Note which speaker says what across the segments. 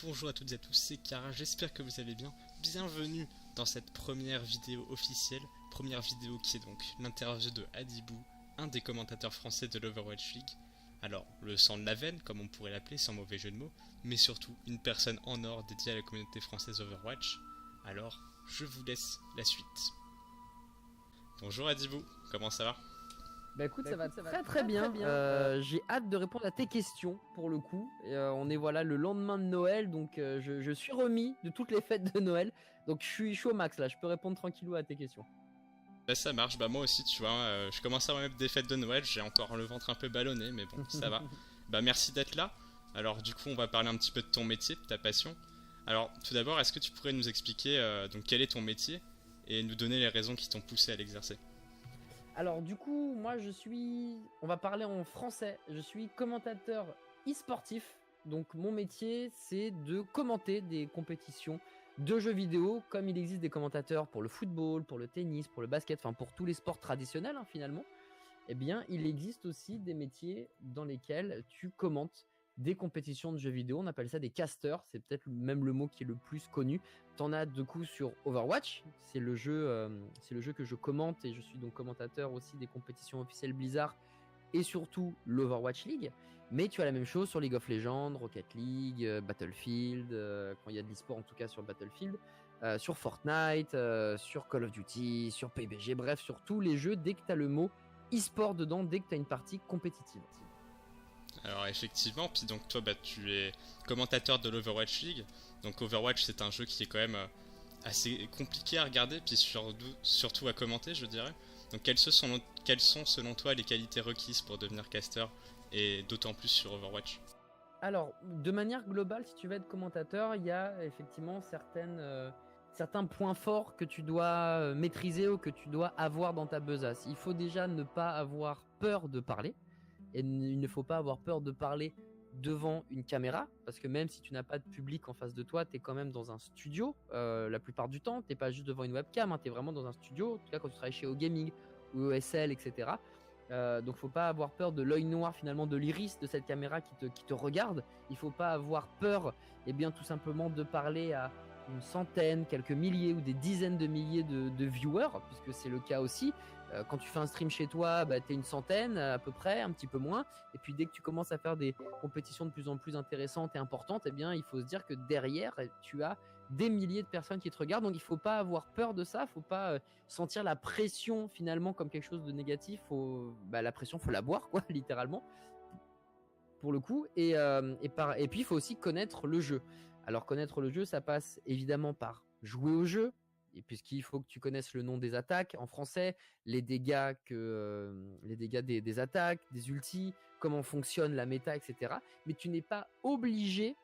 Speaker 1: bonjour à toutes et à tous, c'est Kara, j'espère que vous allez bien. Bienvenue dans cette première vidéo officielle, première vidéo qui est donc l'interview de Adibou, un des commentateurs français de l'Overwatch League. Alors, le sang de la veine, comme on pourrait l'appeler, sans mauvais jeu de mots, mais surtout une personne en or dédiée à la communauté française Overwatch. Alors, je vous laisse la suite. Bonjour Adibou, comment ça va ?
Speaker 2: Bah écoute, ça va très bien. J'ai hâte de répondre à tes questions pour le coup. On est voilà le lendemain de Noël, donc je suis remis de toutes les fêtes de Noël. Donc je suis chaud max là, je peux répondre tranquillou à tes questions.
Speaker 1: Bah ça marche, bah moi aussi tu vois, je commence à remettre des fêtes de Noël, j'ai encore le ventre un peu ballonné, mais bon, ça va. Bah merci d'être là. Alors du coup on va parler un petit peu de ton métier, de ta passion. Alors tout d'abord, est-ce que tu pourrais nous expliquer donc quel est ton métier et nous donner les raisons qui t'ont poussé à l'exercer ?
Speaker 2: Alors du coup, moi on va parler en français, je suis commentateur e-sportif. Donc mon métier, c'est de commenter des compétitions de jeux vidéo, comme il existe des commentateurs pour le football, pour le tennis, pour le basket, enfin pour tous les sports traditionnels finalement. Eh bien, il existe aussi des métiers dans lesquels tu commentes des compétitions de jeux vidéo. On appelle ça des casters, c'est peut-être même le mot qui est le plus connu. T'en as du coup sur Overwatch, c'est le jeu que je commente et je suis donc commentateur aussi des compétitions officielles Blizzard et surtout l'Overwatch League. Mais tu as la même chose sur League of Legends, Rocket League, Battlefield, quand il y a de l'e-sport en tout cas sur Battlefield, sur Fortnite, sur Call of Duty, sur PUBG, bref sur tous les jeux dès que tu as le mot e-sport dedans, dès que tu as une partie compétitive.
Speaker 1: Alors effectivement, puis donc toi tu es commentateur de l'Overwatch League, donc Overwatch c'est un jeu qui est quand même assez compliqué à regarder, puis surtout à commenter je dirais. Donc quelles sont selon toi les qualités requises pour devenir caster, et d'autant plus sur Overwatch ?
Speaker 2: Alors de manière globale, si tu veux être commentateur, il y a effectivement certains points forts que tu dois maîtriser ou que tu dois avoir dans ta besace. Il faut déjà ne pas avoir peur de parler. Et il ne faut pas avoir peur de parler devant une caméra, parce que même si tu n'as pas de public en face de toi, tu es quand même dans un studio la plupart du temps. Tu n'es pas juste devant une webcam, tu es vraiment dans un studio, en tout cas quand tu travailles chez OGaming ou ESL, etc. Donc faut pas avoir peur de l'œil noir finalement, de l'iris de cette caméra qui te regarde. Il faut pas avoir peur bien tout simplement de parler à une centaine, quelques milliers ou des dizaines de milliers de viewers, puisque c'est le cas aussi. Quand tu fais un stream chez toi, tu es une centaine à peu près, un petit peu moins. Et puis dès que tu commences à faire des compétitions de plus en plus intéressantes et importantes, il faut se dire que derrière, tu as des milliers de personnes qui te regardent. Donc il ne faut pas avoir peur de ça, il ne faut pas sentir la pression finalement comme quelque chose de négatif. La pression, il faut la boire, quoi, littéralement, pour le coup. Et puis il faut aussi connaître le jeu. Alors connaître le jeu, ça passe évidemment par jouer au jeu, et puisqu'il faut que tu connaisses le nom des attaques en français, les dégâts des attaques, des ultis, comment fonctionne la méta, etc. Mais tu n'es pas obligé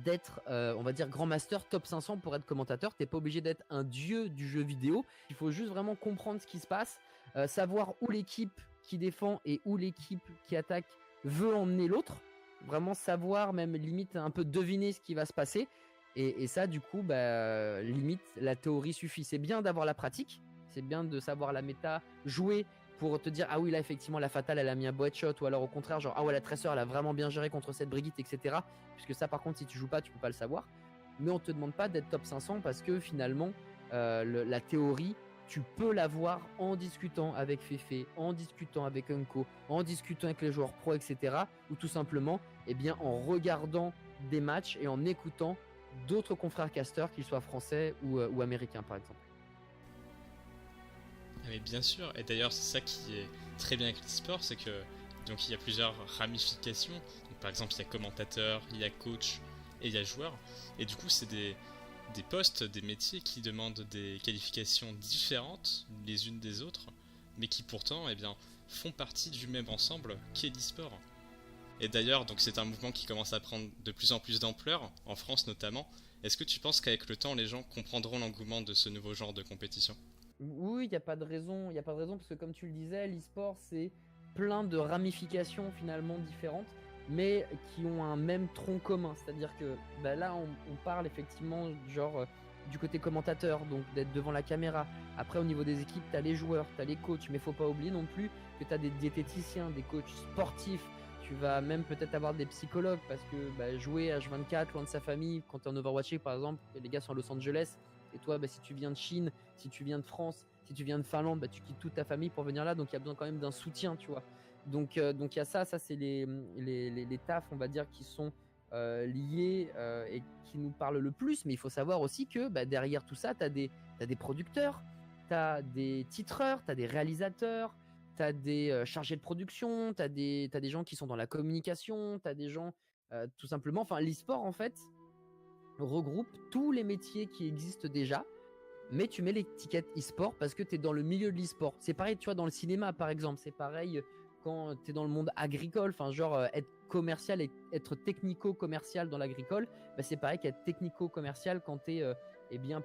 Speaker 2: d'être, on va dire, grand master top 500 pour être commentateur. Tu n'es pas obligé d'être un dieu du jeu vidéo. Il faut juste vraiment comprendre ce qui se passe, savoir où l'équipe qui défend et où l'équipe qui attaque veut emmener l'autre. Vraiment savoir, même limite un peu deviner ce qui va se passer. Et ça, du coup, limite, la théorie suffit. C'est bien d'avoir la pratique, c'est bien de savoir la méta, jouer pour te dire, ah oui, là, effectivement, la Fatale, elle a mis un beau headshot, ou alors au contraire, genre, ah ouais, la Tracer, elle a vraiment bien géré contre cette Brigitte, etc. Puisque ça, par contre, si tu joues pas, tu peux pas le savoir. Mais on te demande pas d'être top 500 parce que finalement, la théorie, tu peux l'avoir en discutant avec Fefe, en discutant avec Unco, en discutant avec les joueurs pro, etc. Ou tout simplement, en regardant des matchs et en écoutant d'autres confrères casters, qu'ils soient français ou américains par exemple.
Speaker 1: Mais bien sûr, et d'ailleurs c'est ça qui est très bien avec l'e-sport, c'est que donc il y a plusieurs ramifications. Donc, par exemple il y a commentateur, il y a coach et il y a joueur, et du coup c'est des postes, des métiers qui demandent des qualifications différentes les unes des autres, mais qui pourtant font partie du même ensemble qu'est l'e-sport. Et d'ailleurs, donc c'est un mouvement qui commence à prendre de plus en plus d'ampleur, en France notamment. Est-ce que tu penses qu'avec le temps, les gens comprendront l'engouement de ce nouveau genre de compétition ?
Speaker 2: Oui, il n'y a pas de raison, parce que comme tu le disais, l'e-sport c'est plein de ramifications finalement différentes, mais qui ont un même tronc commun. C'est-à-dire que là, on parle effectivement du côté commentateur, donc d'être devant la caméra. Après, au niveau des équipes, tu as les joueurs, tu as les coachs, mais il ne faut pas oublier non plus que tu as des diététiciens, des coachs sportifs. tu vas même peut-être avoir des psychologues parce que jouer H24 loin de sa famille, quand tu es en Overwatch League par exemple, les gars sont à Los Angeles, et toi si tu viens de Chine, si tu viens de France, si tu viens de Finlande, tu quittes toute ta famille pour venir là, donc il y a besoin quand même d'un soutien, tu vois. Donc il y a ça c'est les tafs, on va dire, qui sont liés et qui nous parlent le plus, mais il faut savoir aussi que derrière tout ça, t'as des producteurs, t'as des titreurs, t'as des réalisateurs, t'as des chargés de production, t'as des gens qui sont dans la communication, t'as des gens tout simplement, enfin l'e-sport en fait regroupe tous les métiers qui existent déjà, mais tu mets l'étiquette e-sport parce que tu es dans le milieu de l'e-sport. C'est pareil, tu vois, dans le cinéma par exemple, c'est pareil quand tu es dans le monde agricole, enfin genre être commercial et être technico-commercial dans l'agricole, c'est pareil qu'être technico-commercial quand tu es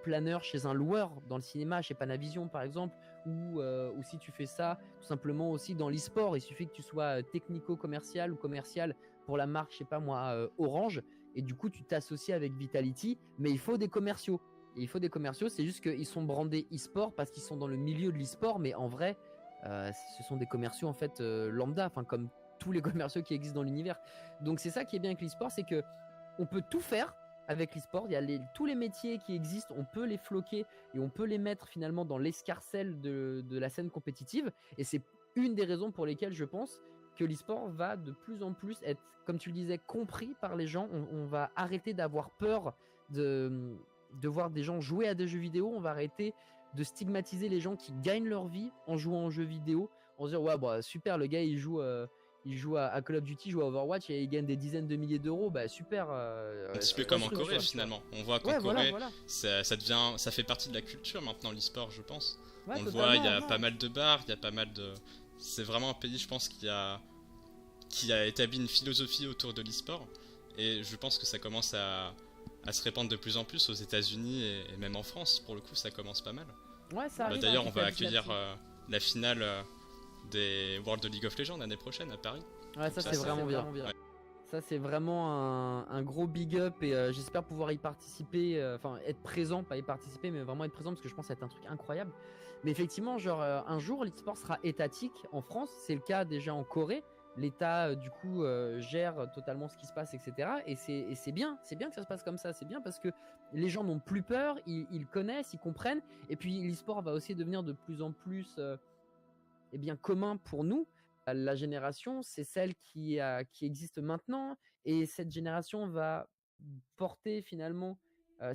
Speaker 2: planeur chez un loueur dans le cinéma, chez Panavision par exemple, ou si tu fais ça tout simplement aussi dans l'e-sport, il suffit que tu sois technico-commercial ou commercial pour la marque, je sais pas moi, Orange, et du coup tu t'associes avec Vitality, mais il faut des commerciaux. Et il faut des commerciaux, c'est juste qu'ils sont brandés e-sport parce qu'ils sont dans le milieu de l'e-sport, mais en vrai, ce sont des commerciaux en fait lambda, enfin comme tous les commerciaux qui existent dans l'univers. Donc c'est ça qui est bien avec l'e-sport, c'est que on peut tout faire avec l'e-sport. Il y a tous les métiers qui existent, on peut les floquer et on peut les mettre finalement dans l'escarcelle de la scène compétitive. Et c'est une des raisons pour lesquelles je pense que l'e-sport va de plus en plus être, comme tu le disais, compris par les gens. On va arrêter d'avoir peur de voir des gens jouer à des jeux vidéo. On va arrêter de stigmatiser les gens qui gagnent leur vie en jouant aux jeux vidéo, en se disant ouais super, le gars il joue à Call of Duty, il joue à Overwatch et il gagne des dizaines de milliers d'euros, super.
Speaker 1: Un petit peu comme en Corée finalement. On voit qu'en Corée, ça fait partie de la culture maintenant l'e-sport, je pense. On le voit, il y a pas mal de bars, il y a pas mal de. C'est vraiment un pays, je pense, qui a établi une philosophie autour de l'e-sport, et je pense que ça commence à se répandre de plus en plus aux États-Unis et même en France. Pour le coup, ça commence pas mal.
Speaker 2: Ouais, ça arrive.
Speaker 1: D'ailleurs, on va accueillir la finale des World League of Legends l'année prochaine à Paris.
Speaker 2: Ouais, ça c'est vraiment bien. Ouais. Ça c'est vraiment un gros big up, et j'espère pouvoir y participer, enfin être présent, pas y participer, mais vraiment être présent, parce que je pense que ça va être un truc incroyable. Mais effectivement, genre un jour l'e-sport sera étatique en France, c'est le cas déjà en Corée. L'État du coup gère totalement ce qui se passe, etc. Et c'est bien que ça se passe comme ça. C'est bien parce que les gens n'ont plus peur, ils connaissent, ils comprennent. Et puis l'e-sport va aussi devenir de plus en plus commun pour nous. La génération, c'est celle qui existe maintenant, et cette génération va porter finalement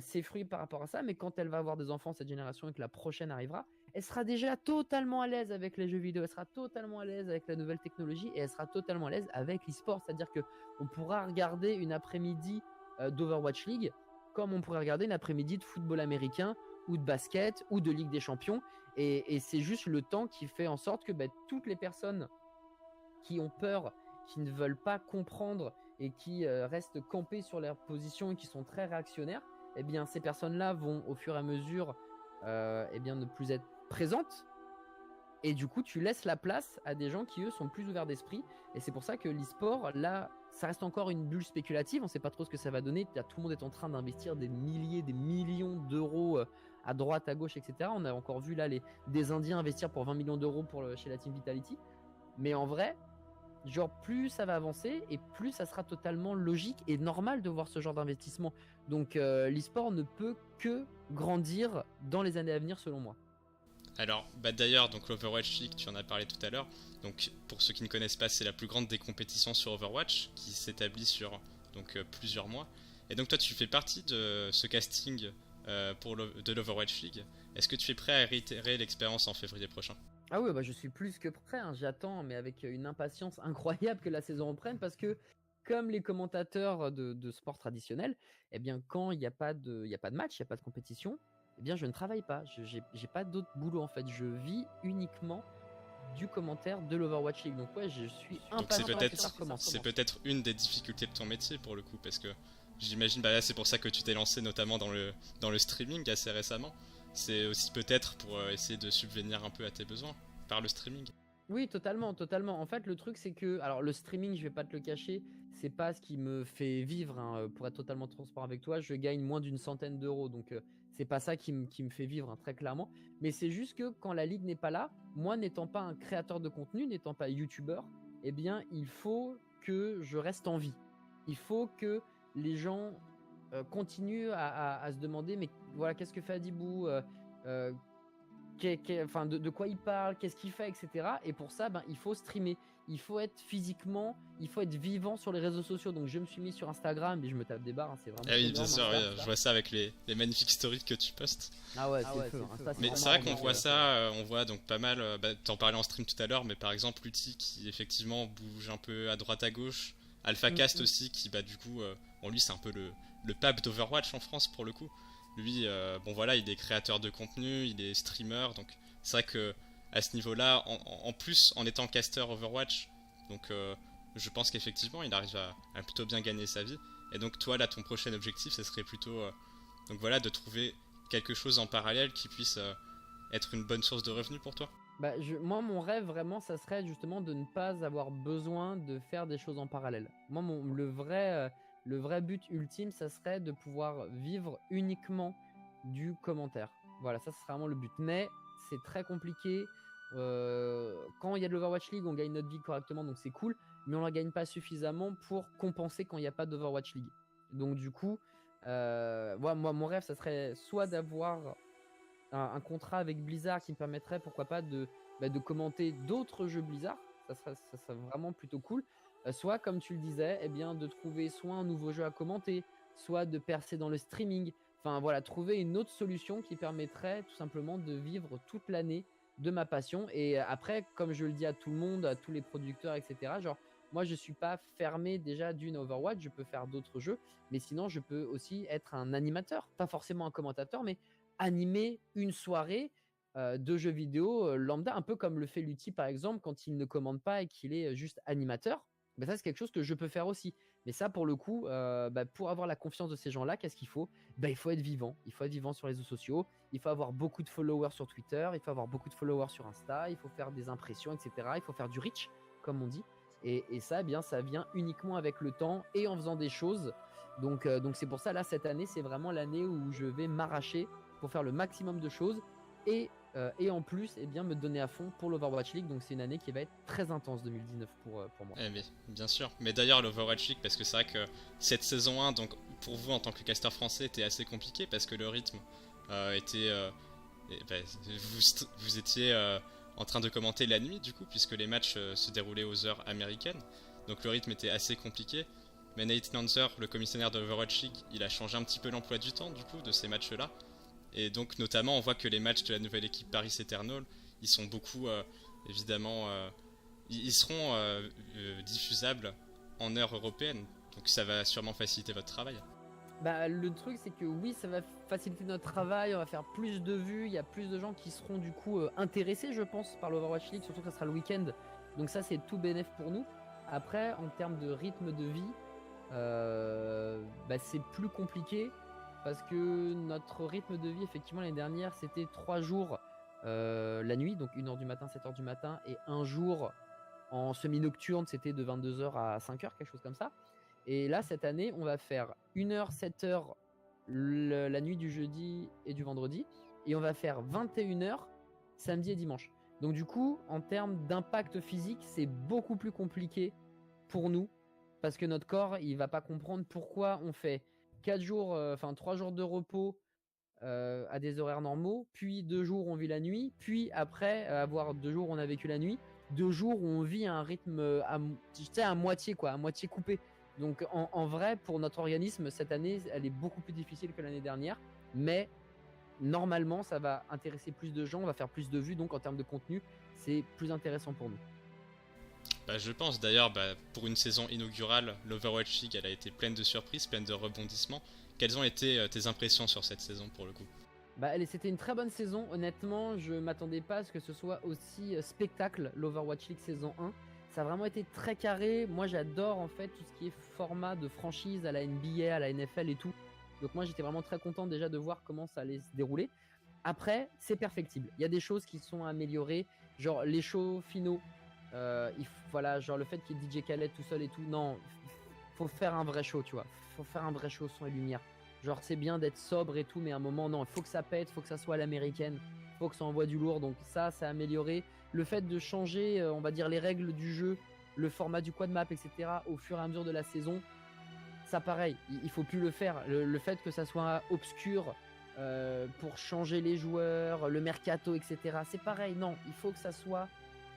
Speaker 2: ses fruits par rapport à ça. Mais quand elle va avoir des enfants, cette génération, et que la prochaine arrivera, elle sera déjà totalement à l'aise avec les jeux vidéo, elle sera totalement à l'aise avec la nouvelle technologie, et elle sera totalement à l'aise avec l'e-sport. C'est-à-dire qu'on pourra regarder une après-midi d'Overwatch League comme on pourrait regarder une après-midi de football américain ou de basket ou de Ligue des Champions. Et c'est juste le temps qui fait en sorte que toutes les personnes qui ont peur, qui ne veulent pas comprendre et qui restent campées sur leur position et qui sont très réactionnaires, ces personnes-là vont au fur et à mesure ne plus être présentes. Et du coup, tu laisses la place à des gens qui, eux, sont plus ouverts d'esprit. Et c'est pour ça que l'e-sport, là, ça reste encore une bulle spéculative. On ne sait pas trop ce que ça va donner. Tout le monde est en train d'investir des milliers, des millions d'euros à droite, à gauche, etc. On a encore vu là des Indiens investir pour 20 millions d'euros chez la Team Vitality. Mais en vrai, genre plus ça va avancer et plus ça sera totalement logique et normal de voir ce genre d'investissement. Donc l'e-sport ne peut que grandir dans les années à venir, selon moi.
Speaker 1: Alors, d'ailleurs, donc l'Overwatch League, tu en as parlé tout à l'heure. Donc, pour ceux qui ne connaissent pas, c'est la plus grande des compétitions sur Overwatch, qui s'établit sur plusieurs mois. Et donc, toi, tu fais partie de ce casting de l'Overwatch League. Est-ce que tu es prêt à réitérer l'expérience en février prochain ?
Speaker 2: Ah oui, je suis plus que prêt. J'attends, mais avec une impatience incroyable, que la saison reprenne, parce que comme les commentateurs de sport traditionnel, quand il n'y a pas de match, il n'y a pas de compétition, je ne travaille pas. J'ai pas d'autre boulot en fait. Je vis uniquement du commentaire de l'Overwatch League. Donc ouais, je suis impatient que ça recommence.
Speaker 1: C'est peut-être une des difficultés de ton métier pour le coup, parce que j'imagine, là c'est pour ça que tu t'es lancé notamment dans le streaming assez récemment. C'est aussi peut-être pour essayer de subvenir un peu à tes besoins par le streaming.
Speaker 2: Oui, totalement. En fait, le truc, c'est que, alors, le streaming, je vais pas te le cacher, c'est pas ce qui me fait vivre, hein, pour être totalement transparent avec toi. Je gagne moins d'une centaine d'euros, donc c'est pas ça qui me fait vivre, hein, très clairement. Mais c'est juste que quand la ligue n'est pas là, moi n'étant pas un créateur de contenu, n'étant pas youtubeur, il faut que je reste en vie. Il faut que les gens continuent à se demander, mais voilà, qu'est-ce que fait Adibou, enfin, de quoi il parle, qu'est-ce qu'il fait, etc. Et pour ça, il faut streamer. Il faut être physiquement, il faut être vivant sur les réseaux sociaux. Donc je me suis mis sur Instagram, mais je me tape des barres, c'est vraiment.
Speaker 1: Ah oui, bien sûr, je vois ça avec les magnifiques stories que tu postes.
Speaker 2: Ah ouais, c'est feu.
Speaker 1: Mais c'est vrai qu'on voit ça, on voit donc pas mal. T'en parlais en stream tout à l'heure, mais par exemple, Lutti qui effectivement bouge un peu à droite à gauche. AlphaCast aussi, qui du coup, bon, lui c'est un peu le pape d'Overwatch en France pour le coup. Lui, bon voilà, il est créateur de contenu, il est streamer, donc c'est vrai que à ce niveau-là, en plus en étant caster Overwatch, donc je pense qu'effectivement il arrive à plutôt bien gagner sa vie. Et donc toi là, ton prochain objectif, ce serait plutôt donc voilà, de trouver quelque chose en parallèle qui puisse être une bonne source de revenus pour toi.
Speaker 2: Moi, mon rêve vraiment, ça serait justement de ne pas avoir besoin de faire des choses en parallèle. Moi, le vrai but ultime, ça serait de pouvoir vivre uniquement du commentaire. Voilà, ça serait vraiment le but. Mais c'est très compliqué. Quand il y a de l'Overwatch League, on gagne notre vie correctement, donc c'est cool. Mais on ne la gagne pas suffisamment pour compenser quand il n'y a pas d'Overwatch League. Donc du coup, moi, mon rêve, ça serait soit d'avoir un contrat avec Blizzard qui me permettrait, pourquoi pas, de commenter d'autres jeux Blizzard. Ça serait vraiment plutôt cool. Soit, comme tu le disais, de trouver soit un nouveau jeu à commenter, soit de percer dans le streaming. Enfin voilà, trouver une autre solution qui permettrait tout simplement de vivre toute l'année de ma passion. Et après, comme je le dis à tout le monde, à tous les producteurs, etc., genre, moi, je suis pas fermé déjà d'une Overwatch, je peux faire d'autres jeux, mais sinon, je peux aussi être un animateur, pas forcément un commentateur, mais animer une soirée de jeux vidéo lambda, un peu comme le fait Lutti par exemple quand il ne commande pas et qu'il est juste animateur. Ça, c'est quelque chose que je peux faire aussi. Mais ça, pour le coup, pour avoir la confiance de ces gens-là, qu'est-ce qu'il faut ? Il faut être vivant. Il faut être vivant sur les réseaux sociaux. Il faut avoir beaucoup de followers sur Twitter. Il faut avoir beaucoup de followers sur Insta. Il faut faire des impressions, etc. Il faut faire du reach, comme on dit. Et ça, ça vient uniquement avec le temps et en faisant des choses. Donc c'est pour ça, là, cette année, c'est vraiment l'année où je vais m'arracher pour faire le maximum de choses et en plus me donner à fond pour l'Overwatch League. Donc c'est une année qui va être très intense 2019 pour moi.
Speaker 1: Mais bien sûr, mais d'ailleurs l'Overwatch League, parce que c'est vrai que cette saison 1, donc pour vous en tant que caster français, était assez compliqué parce que le rythme était vous étiez en train de commenter la nuit du coup, puisque les matchs se déroulaient aux heures américaines, donc le rythme était assez compliqué. Mais Nate Lancer, le commissaire de l'Overwatch League, il a changé un petit peu l'emploi du temps du coup de ces matchs là. Et donc notamment on voit que les matchs de la nouvelle équipe Paris Eternal, ils sont beaucoup évidemment ils seront diffusables en heure européenne, donc ça va sûrement faciliter votre travail.
Speaker 2: Le truc c'est que oui, ça va faciliter notre travail, on va faire plus de vues, il y a plus de gens qui seront du coup intéressés je pense par l'Overwatch League, surtout que ça sera le week-end, donc ça c'est tout bénef pour nous. Après en termes de rythme de vie, c'est plus compliqué parce que notre rythme de vie effectivement l'année dernière c'était 3 jours la nuit, donc 1h du matin, 7h du matin, et un jour en semi-nocturne c'était de 22h à 5h, quelque chose comme ça. Et là cette année on va faire 1h, 7h la nuit du jeudi et du vendredi, et on va faire 21h samedi et dimanche. Donc du coup en termes d'impact physique c'est beaucoup plus compliqué pour nous parce que notre corps il va pas comprendre pourquoi on fait 3 jours de repos à des horaires normaux, puis 2 jours on vit la nuit, puis après avoir 2 jours où on a vécu la nuit, 2 jours où on vit à un rythme à moitié à moitié coupé. Donc en vrai pour notre organisme cette année elle est beaucoup plus difficile que l'année dernière, mais normalement ça va intéresser plus de gens, on va faire plus de vues, donc en termes de contenu c'est plus intéressant pour nous.
Speaker 1: Je pense d'ailleurs, pour une saison inaugurale, l'Overwatch League elle a été pleine de surprises, pleine de rebondissements. Quelles ont été tes impressions sur cette saison pour le coup ?
Speaker 2: C'était une très bonne saison, honnêtement je m'attendais pas à ce que ce soit aussi spectacle l'Overwatch League saison 1. Ça a vraiment été très carré, moi j'adore en fait tout ce qui est format de franchise à la NBA, à la NFL et tout. Donc moi j'étais vraiment très content déjà de voir comment ça allait se dérouler. Après c'est perfectible, il y a des choses qui sont améliorées, genre les shows finaux. Genre le fait qu'il y ait DJ Khaled tout seul et tout, non, faut faire un vrai show, tu vois. Faut faire un vrai show son et lumière. Genre c'est bien d'être sobre et tout, mais à un moment non, il faut que ça pète, faut que ça soit à l'américaine, faut que ça envoie du lourd, donc ça a amélioré. Le fait de changer, on va dire les règles du jeu le format du quad map, etc. au fur et à mesure de la saison, ça pareil, il faut plus le faire. Le fait que ça soit obscur pour changer les joueurs, le mercato, etc. C'est pareil, non, il faut que ça soit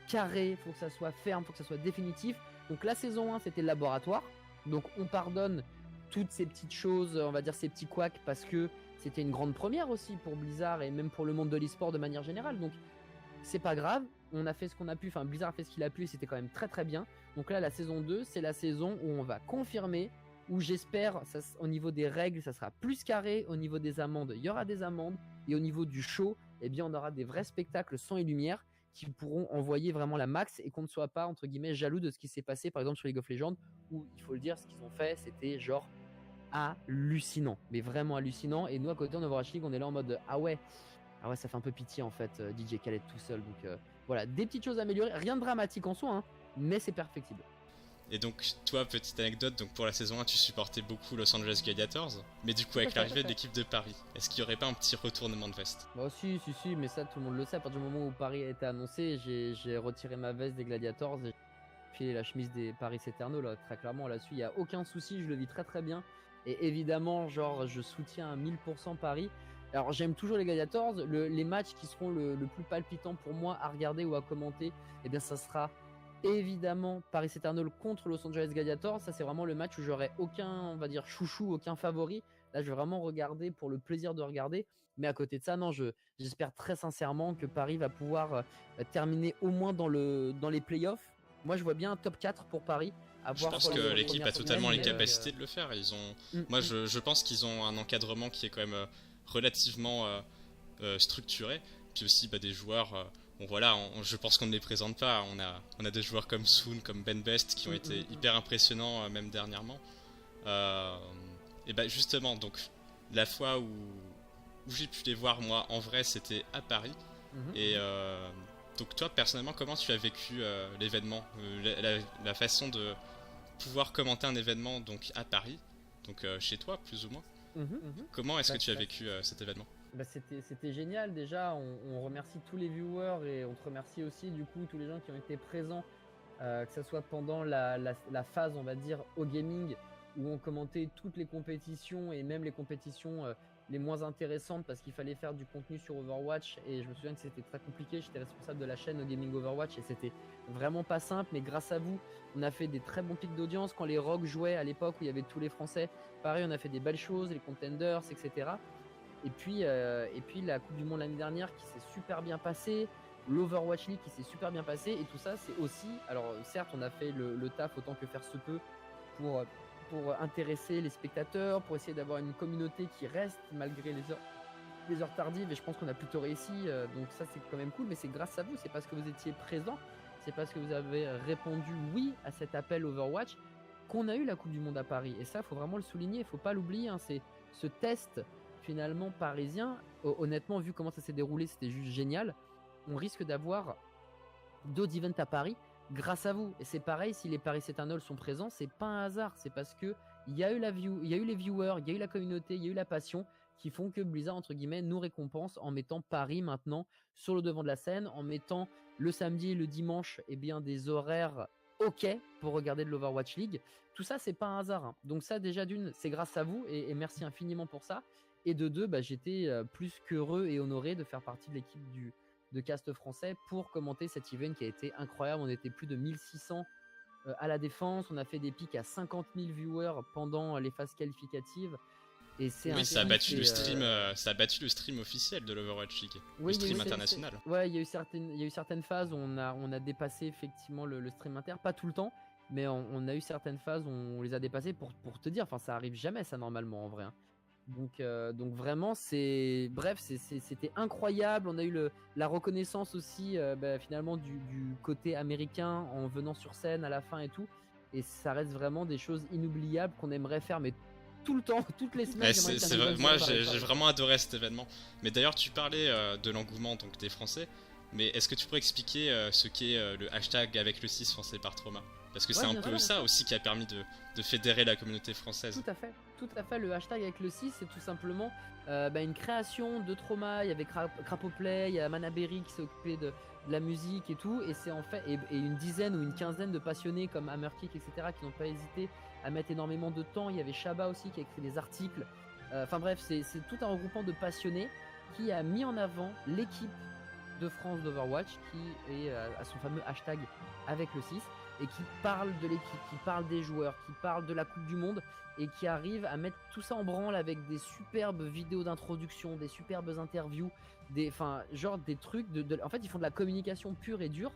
Speaker 2: carré, il faut que ça soit ferme, il faut que ça soit définitif. Donc la saison 1, c'était le laboratoire. Donc on pardonne toutes ces petites choses, on va dire ces petits couacs, parce que c'était une grande première aussi pour Blizzard et même pour le monde de l'e-sport de manière générale. Donc c'est pas grave, on a fait ce qu'on a pu, enfin Blizzard a fait ce qu'il a pu et c'était quand même très très bien. Donc là la saison 2, c'est la saison où on va confirmer, où j'espère au niveau des règles ça sera plus carré, au niveau des amendes il y aura des amendes, et au niveau du show, eh bien on aura des vrais spectacles son et lumière qui pourront envoyer vraiment la max et qu'on ne soit pas entre guillemets jaloux de ce qui s'est passé par exemple sur League of Legends, où il faut le dire, ce qu'ils ont fait c'était genre hallucinant, mais vraiment hallucinant. Et nous à côté en Overwatch League on est là en mode ah ouais ça fait un peu pitié en fait, DJ Khaled tout seul. Donc voilà, des petites choses à améliorer, rien de dramatique en soi, hein, mais c'est perfectible.
Speaker 1: Et donc toi, petite anecdote, donc pour la saison 1 tu supportais beaucoup Los Angeles Gladiators, mais du coup avec l'arrivée de l'équipe de Paris, est-ce qu'il n'y aurait pas un petit retournement de veste?
Speaker 2: Bah si, mais ça tout le monde le sait, à partir du moment où Paris a été annoncé, j'ai retiré ma veste des Gladiators et j'ai filé la chemise des Paris Eternals, là, très clairement là-dessus, il n'y a aucun souci, je le vis très très bien. Et évidemment, genre, je soutiens à 1000% Paris. Alors j'aime toujours les Gladiators, les matchs qui seront le plus palpitants pour moi à regarder ou à commenter, eh bien ça sera évidemment Paris Eternal contre Los Angeles Gladiators. Ça c'est vraiment le match où j'aurai aucun, on va dire, chouchou, aucun favori. Là je vais vraiment regarder pour le plaisir de regarder. Mais à côté de ça, non, j'espère très sincèrement que Paris va pouvoir terminer au moins dans les playoffs. Moi je vois bien un top 4 pour Paris.
Speaker 1: Je pense que l'équipe a totalement les capacités de le faire. Moi je pense qu'ils ont un encadrement qui est quand même relativement structuré. Puis aussi des joueurs... Bon voilà, je pense qu'on ne les présente pas. On a des joueurs comme Soon, comme Ben Best qui ont été hyper impressionnants même dernièrement. Et justement, donc la fois où j'ai pu les voir moi en vrai, c'était à Paris. Et donc toi personnellement, comment tu as vécu l'événement, la façon de pouvoir commenter un événement donc à Paris, donc chez toi plus ou moins. Comment est-ce que tu as vécu cet événement?
Speaker 2: C'était génial déjà, on remercie tous les viewers et on te remercie aussi du coup tous les gens qui ont été présents, que ce soit pendant la phase on va dire au gaming où on commentait toutes les compétitions et même les compétitions les moins intéressantes parce qu'il fallait faire du contenu sur Overwatch et je me souviens que c'était très compliqué, j'étais responsable de la chaîne au gaming Overwatch et c'était vraiment pas simple, mais grâce à vous on a fait des très bons pics d'audience quand les Rogues jouaient à l'époque où il y avait tous les Français, pareil on a fait des belles choses, les Contenders etc. Et puis la Coupe du Monde l'année dernière qui s'est super bien passée, l'Overwatch League qui s'est super bien passée, et tout ça c'est aussi, alors certes on a fait le taf autant que faire se peut pour intéresser les spectateurs, pour essayer d'avoir une communauté qui reste malgré les heures tardives, et je pense qu'on a plutôt réussi, donc ça c'est quand même cool, mais c'est grâce à vous, c'est parce que vous étiez présents, c'est parce que vous avez répondu oui à cet appel Overwatch qu'on a eu la Coupe du Monde à Paris, et ça faut vraiment le souligner, il faut pas l'oublier, hein, c'est ce test finalement parisien, honnêtement vu comment ça s'est déroulé c'était juste génial. On risque d'avoir d'autres events à Paris grâce à vous, et c'est pareil si les Paris Eternals sont présents, c'est pas un hasard, c'est parce que il y a eu il y a eu les viewers, il y a eu la communauté, il y a eu la passion qui font que Blizzard entre guillemets nous récompense en mettant Paris maintenant sur le devant de la scène, en mettant le samedi et le dimanche des horaires ok pour regarder de l'Overwatch League. Tout ça c'est pas un hasard, hein. Donc ça déjà d'une c'est grâce à vous et merci infiniment pour ça. Et de deux, j'étais plus qu'heureux et honoré de faire partie de l'équipe de cast français pour commenter cet event qui a été incroyable. On était plus de 1600 à la défense. On a fait des pics à 50 000 viewers pendant les phases qualificatives. Et
Speaker 1: ça a battu le stream, ça a battu le stream officiel de l'Overwatch League, le stream international.
Speaker 2: Ouais, il y a eu certaines phases où on a dépassé effectivement le stream inter, pas tout le temps, mais on a eu certaines phases où on les a dépassées pour te dire. Enfin, ça arrive jamais ça normalement en vrai, hein. Donc vraiment c'était incroyable. On a eu la reconnaissance aussi finalement du côté américain en venant sur scène à la fin et tout, et ça reste vraiment des choses inoubliables qu'on aimerait faire mais tout le temps, toutes les semaines.
Speaker 1: Moi j'ai vraiment adoré cet événement. Mais d'ailleurs tu parlais de l'engouement donc des Français, mais est-ce que tu pourrais expliquer ce qu'est le hashtag avec le 6 français par trauma? Parce que c'est
Speaker 2: Ouais,
Speaker 1: un
Speaker 2: bien
Speaker 1: peu
Speaker 2: sûr.
Speaker 1: ça aussi qui a permis de fédérer la communauté française.
Speaker 2: Tout à fait, tout à fait. Le hashtag avec le 6, c'est tout simplement une création de Trauma. Il y avait Crapoplay, il y a Manaberry qui s'est occupé de la musique et tout. Et c'est en fait et une dizaine ou une quinzaine de passionnés comme Hammerkick, etc., qui n'ont pas hésité à mettre énormément de temps. Il y avait Shaba aussi qui a écrit des articles. Enfin bref, c'est tout un regroupement de passionnés qui a mis en avant l'équipe de France d'Overwatch qui est à son fameux hashtag avec le 6 et qui parle de l'équipe, qui parle des joueurs, qui parle de la Coupe du Monde et qui arrive à mettre tout ça en branle avec des superbes vidéos d'introduction, des superbes interviews, genre des trucs en fait, ils font de la communication pure et dure.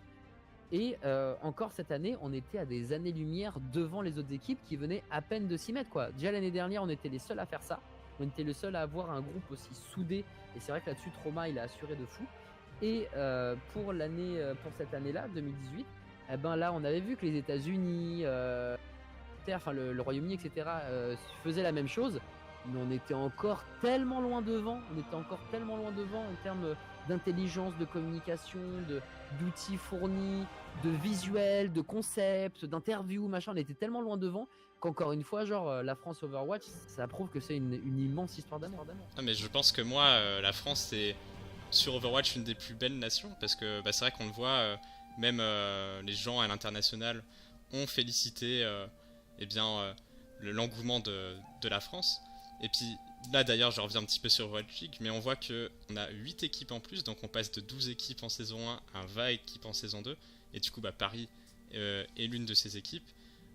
Speaker 2: Et encore cette année, on était à des années-lumière devant les autres équipes qui venaient à peine de s'y mettre, quoi. Déjà l'année dernière, on était les seuls à faire ça. On était le seul à avoir un groupe aussi soudé. Et c'est vrai que là-dessus, Trauma, il a assuré de fou. Et pour cette année-là, 2018, eh ben là, on avait vu que les États-Unis, le Royaume-Uni, etc., faisaient la même chose. Mais on était encore tellement loin devant. On était encore tellement loin devant en termes d'intelligence, de communication, d'outils fournis, de visuels, de concepts, d'interviews, machin. On était tellement loin devant qu'encore une fois, genre, la France Overwatch, ça prouve que c'est une immense histoire d'amour.
Speaker 1: Ah, mais je pense que moi, la France, c'est sur Overwatch une des plus belles nations, parce que c'est vrai qu'on le voit, même les gens à l'international ont félicité l'engouement de la France. Et puis là d'ailleurs, je reviens un petit peu sur Overwatch League, mais on voit qu'on a 8 équipes en plus, donc on passe de 12 équipes en saison 1 à 20 équipes en saison 2, et du coup Paris est l'une de ces équipes.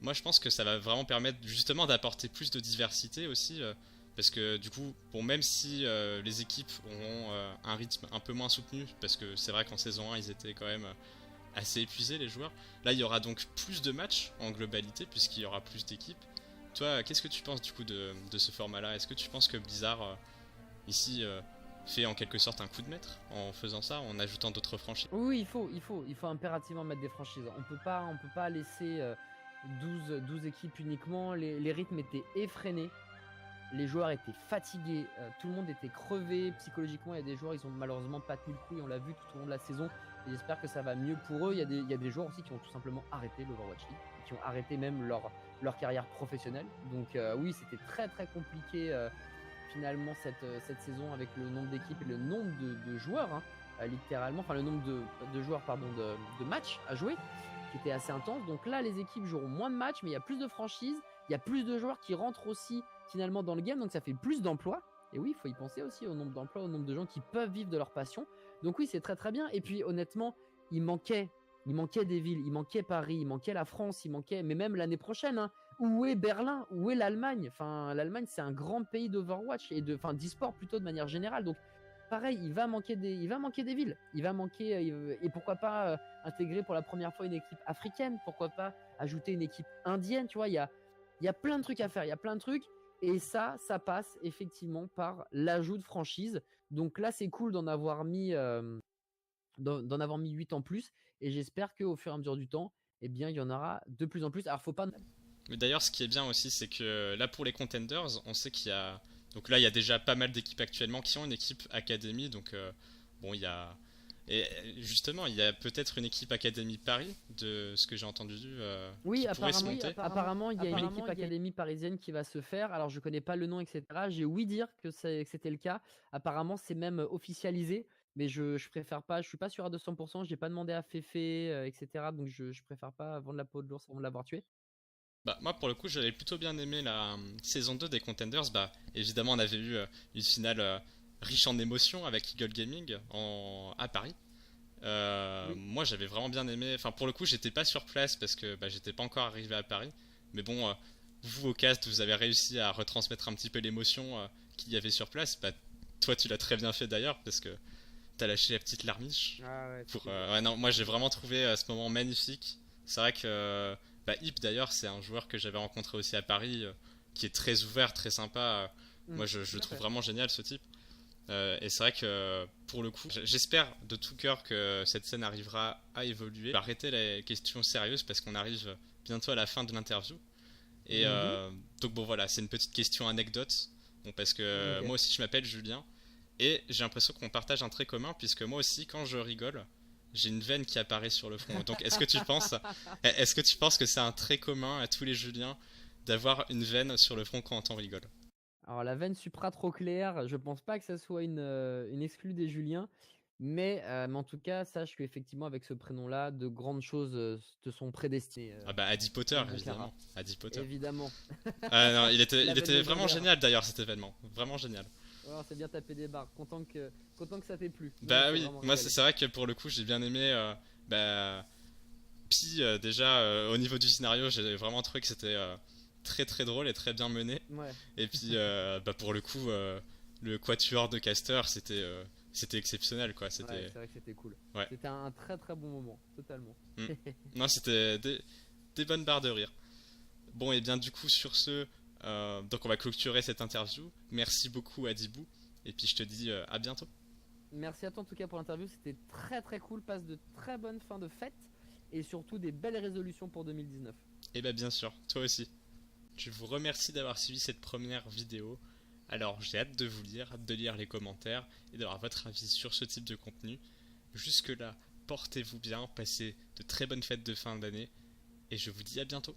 Speaker 1: Moi je pense que ça va vraiment permettre justement d'apporter plus de diversité aussi, parce que du coup, même si les équipes auront un rythme un peu moins soutenu, parce que c'est vrai qu'en saison 1 ils étaient quand même assez épuisés les joueurs, là il y aura donc plus de matchs en globalité, puisqu'il y aura plus d'équipes. Toi, qu'est-ce que tu penses du coup de ce format-là? Est-ce que tu penses que Blizzard, ici, fait en quelque sorte un coup de maître en faisant ça, en ajoutant d'autres franchises?
Speaker 2: Oui, il faut impérativement mettre des franchises. On peut pas laisser 12 équipes uniquement. Les rythmes étaient effrénés. Les joueurs étaient fatigués, tout le monde était crevé psychologiquement. Il y a des joueurs, ils ont malheureusement pas tenu le coup et on l'a vu tout au long de la saison. Et j'espère que ça va mieux pour eux. Il y a des joueurs aussi qui ont tout simplement arrêté l'Overwatch League, qui ont arrêté même leur carrière professionnelle. Donc oui, c'était très très compliqué finalement cette saison avec le nombre d'équipes et le nombre de joueurs, hein, littéralement, enfin le nombre de joueurs, pardon, de matchs à jouer, qui était assez intense. Donc là, les équipes joueront moins de matchs, mais il y a plus de franchises, il y a plus de joueurs qui rentrent aussi finalement dans le game, donc ça fait plus d'emplois. Et oui, il faut y penser aussi au nombre d'emplois, au nombre de gens qui peuvent vivre de leur passion. Donc oui, c'est très très bien. Et puis honnêtement, il manquait des villes, il manquait Paris, il manquait la France, mais même l'année prochaine, hein, où est Berlin, où est l'Allemagne? Enfin, l'Allemagne, c'est un grand pays d'Overwatch et d'e-sport plutôt de manière générale. Donc pareil, il va manquer des villes, il va manquer et pourquoi pas intégrer pour la première fois une équipe africaine, pourquoi pas ajouter une équipe indienne, tu vois, il y a plein de trucs à faire, il y a plein de trucs. Et ça passe effectivement par l'ajout de franchise. Donc là, c'est cool d'en avoir mis 8 en plus. Et j'espère qu'au fur et à mesure du temps, eh bien, il y en aura de plus en plus. Alors, faut pas.
Speaker 1: Mais d'ailleurs, ce qui est bien aussi, c'est que là, pour les Contenders, on sait qu'il y a... Donc là, il y a déjà pas mal d'équipes actuellement qui ont une équipe Académie. Donc, il y a... Et justement, il y a peut-être une équipe Académie Paris, de ce que j'ai entendu,
Speaker 2: Oui,
Speaker 1: qui pourrait se monter.
Speaker 2: apparemment, il y a une équipe Académie parisienne qui va se faire. Alors, je connais pas le nom, etc. J'ai ouï dire que c'était le cas. Apparemment, c'est même officialisé. Mais je préfère pas, je suis pas sûr à 200%. J'ai pas demandé à Fefe, etc. Donc, je préfère pas vendre la peau de l'ours avant de l'avoir tué.
Speaker 1: Moi, pour le coup, j'avais plutôt bien aimé la saison 2 des Contenders. Évidemment, on avait eu une finale riche en émotions avec Eagle Gaming à Paris.
Speaker 2: Oui.
Speaker 1: Moi, j'avais vraiment bien aimé. Enfin, pour le coup, j'étais pas sur place parce que j'étais pas encore arrivé à Paris. Mais bon, vous au cast, vous avez réussi à retransmettre un petit peu l'émotion qu'il y avait sur place. Toi, tu l'as très bien fait d'ailleurs parce que t'as lâché la petite larmiche.
Speaker 2: Ah ouais,
Speaker 1: Ouais, non, moi, j'ai vraiment trouvé ce moment magnifique. C'est vrai que Hip d'ailleurs, c'est un joueur que j'avais rencontré aussi à Paris, qui est très ouvert, très sympa. Moi, je le trouve vraiment génial ce type. Et c'est vrai que pour le coup, j'espère de tout cœur que cette scène arrivera à évoluer. Arrêter les questions sérieuses parce qu'on arrive bientôt à la fin de l'interview. Et donc bon voilà, c'est une petite question anecdote. Bon, parce que moi aussi je m'appelle Julien et j'ai l'impression qu'on partage un trait commun puisque moi aussi quand je rigole, j'ai une veine qui apparaît sur le front. Donc est-ce que tu penses que c'est un trait commun à tous les Juliens d'avoir une veine sur le front quand on rigole?
Speaker 2: Alors la veine supratrochléaire, je pense pas que ça soit une exclue des Juliens, mais en tout cas, sache qu'effectivement avec ce prénom-là, de grandes choses te sont prédestinées.
Speaker 1: Ah bah Harry Potter,
Speaker 2: mon Clara.
Speaker 1: évidemment. Harry Potter.
Speaker 2: Évidemment.
Speaker 1: Ah non, il était,
Speaker 2: La
Speaker 1: il
Speaker 2: veine
Speaker 1: était vraiment
Speaker 2: légendaire.
Speaker 1: génial d'ailleurs cet événement. Vraiment génial.
Speaker 2: Oh, c'est bien tapé des barres. Content que ça t'ait plu. Nous, on
Speaker 1: Bah
Speaker 2: s'est
Speaker 1: oui,
Speaker 2: vraiment
Speaker 1: moi c'est
Speaker 2: régalé.
Speaker 1: c'est vrai que pour le coup j'ai bien aimé. Bah, puis déjà au niveau du scénario, j'ai vraiment trouvé que c'était très très drôle et très bien mené.
Speaker 2: Ouais.
Speaker 1: Et puis bah, pour le coup, le quatuor de Caster c'était exceptionnel quoi.
Speaker 2: Ouais,
Speaker 1: C'était
Speaker 2: c'est vrai que c'était cool.
Speaker 1: ouais.
Speaker 2: C'était un très très bon moment, totalement.
Speaker 1: Mm. Non, c'était des bonnes barres de rire. Bon, et bien du coup, sur ce, donc on va clôturer cette interview. Merci beaucoup, Adibou. Et puis je te dis à bientôt.
Speaker 2: Merci à toi en tout cas pour l'interview, c'était très très cool. Passe de très bonnes fins de fête et surtout des belles résolutions pour 2019.
Speaker 1: Et bah, bien sûr, toi aussi. Je vous remercie d'avoir suivi cette première vidéo. Alors, j'ai hâte de vous lire, hâte de lire les commentaires et d'avoir votre avis sur ce type de contenu. Jusque-là, portez-vous bien, passez de très bonnes fêtes de fin d'année et je vous dis à bientôt.